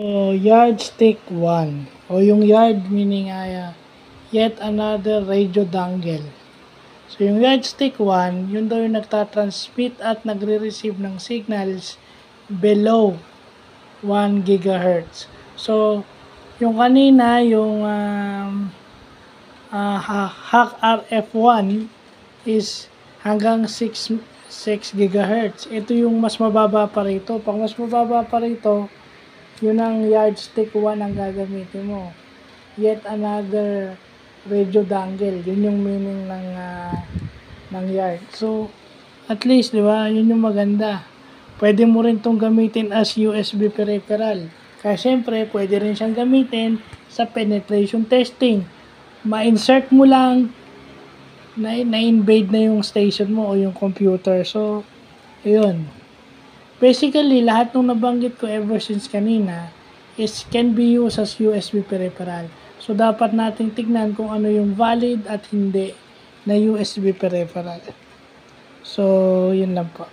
So, yardstick 1 o yung yard meaning yet another radio dangle. So, yung yardstick 1, yun daw yung nagtatransmit at nagre-receive ng signals below 1 GHz. So, yung kanina, yung Hack RF1 is hanggang 6 GHz. Ito yung mas mababa pa rito. Pag mas mababa pa rito, yun ang yardstick 1 ang gagamitin mo. Yet another radio dangle. Yun yung meaning ng yard. So, at least, di ba, yun yung maganda. Pwede mo rin itong gamitin as USB peripheral. Kaya syempre, pwede rin siyang gamitin sa penetration testing. Ma-insert mo lang, na-invade na yung station mo o yung computer. So, yun. Basically, lahat ng nabanggit ko ever since kanina is can be used as USB peripheral. So, dapat nating tignan kung ano yung valid at hindi na USB peripheral. So, yun lang po.